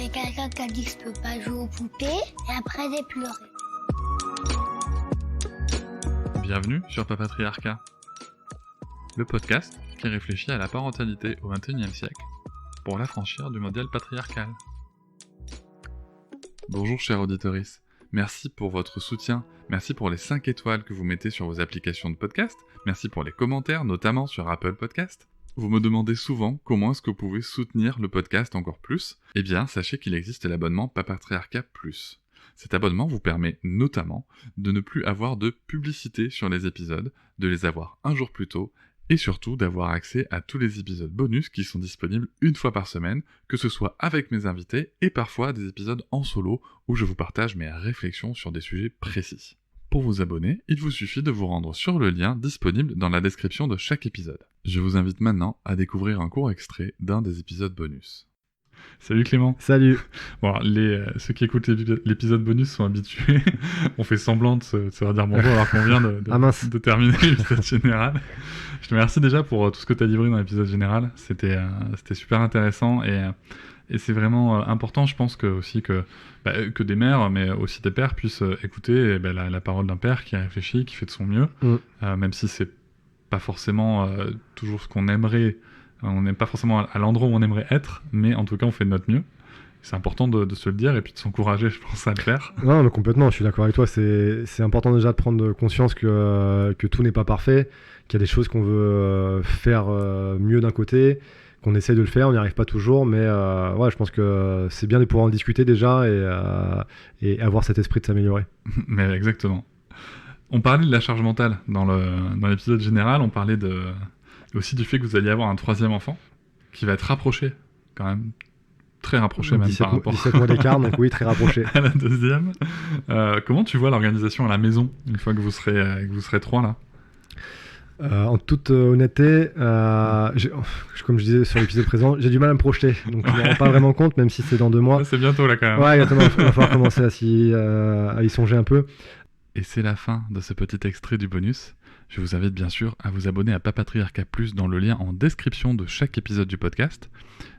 avait quelqu'un qui a dit que je peux pas jouer aux poupées, et après j'ai pleuré. Bienvenue sur Papatriarcat, le podcast qui réfléchit à la parentalité au XXIe siècle pour l'affranchir du modèle patriarcal. Bonjour chers auditeurs, merci pour votre soutien, merci pour les 5 étoiles que vous mettez sur vos applications de podcast, merci pour les commentaires, notamment sur Apple Podcast. Vous me demandez souvent comment est-ce que vous pouvez soutenir le podcast encore plus. Eh bien, sachez qu'il existe l'abonnement Papatriarcat Plus. Cet abonnement vous permet notamment de ne plus avoir de publicité sur les épisodes, de les avoir un jour plus tôt, et surtout d'avoir accès à tous les épisodes bonus qui sont disponibles une fois par semaine, que ce soit avec mes invités et parfois des épisodes en solo où je vous partage mes réflexions sur des sujets précis. Pour vous abonner, il vous suffit de vous rendre sur le lien disponible dans la description de chaque épisode. Je vous invite maintenant à découvrir un court extrait d'un des épisodes bonus. Salut Clément. Salut. Bon, ceux qui écoutent l'épisode bonus sont habitués. On fait semblant de se redire bonjour alors qu'on vient de terminer l'épisode général. Je te remercie déjà pour tout ce que tu as livré dans l'épisode général. C'était super intéressant et c'est vraiment important, je pense, que des mères, mais aussi des pères puissent écouter la parole d'un père qui réfléchit, qui fait de son mieux, même si c'est pas forcément toujours ce qu'on aimerait. On n'est pas forcément à l'endroit où on aimerait être, mais en tout cas, on fait de notre mieux. C'est important de se le dire et puis de s'encourager, je pense, à le faire. Non, mais complètement, je suis d'accord avec toi. C'est important déjà de prendre conscience que tout n'est pas parfait, qu'il y a des choses qu'on veut faire mieux d'un côté, qu'on essaye de le faire, on n'y arrive pas toujours, mais je pense que c'est bien de pouvoir en discuter déjà et avoir cet esprit de s'améliorer. Mais exactement. On parlait de la charge mentale dans l'épisode général, on parlait aussi du fait que vous alliez avoir un 3e enfant qui va être rapproché, quand même, très rapproché même par rapport 17 mois d'écart, donc oui, très rapproché. À la 2e. Comment tu vois l'organisation à la maison, une fois que vous serez 3 là? En toute honnêteté, comme je disais sur l'épisode présent, j'ai du mal à me projeter, donc je ne me rends pas vraiment compte, même si c'est dans 2 mois. C'est bientôt là quand même. Ouais, il va falloir commencer à y songer un peu. Et c'est la fin de ce petit extrait du bonus. Je vous invite bien sûr à vous abonner à Papatriarcat Plus dans le lien en description de chaque épisode du podcast.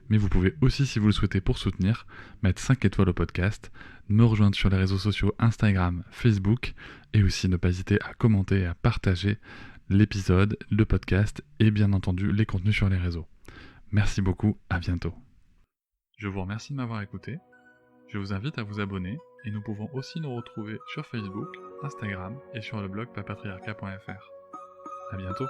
Mais vous pouvez aussi, si vous le souhaitez pour soutenir, mettre 5 étoiles au podcast, me rejoindre sur les réseaux sociaux Instagram, Facebook, et aussi ne pas hésiter à commenter et à partager l'épisode, le podcast et bien entendu les contenus sur les réseaux. Merci beaucoup, à bientôt. Je vous remercie de m'avoir écouté. Je vous invite à vous abonner et nous pouvons aussi nous retrouver sur Facebook, Instagram et sur le blog papatriarcat.fr. À bientôt.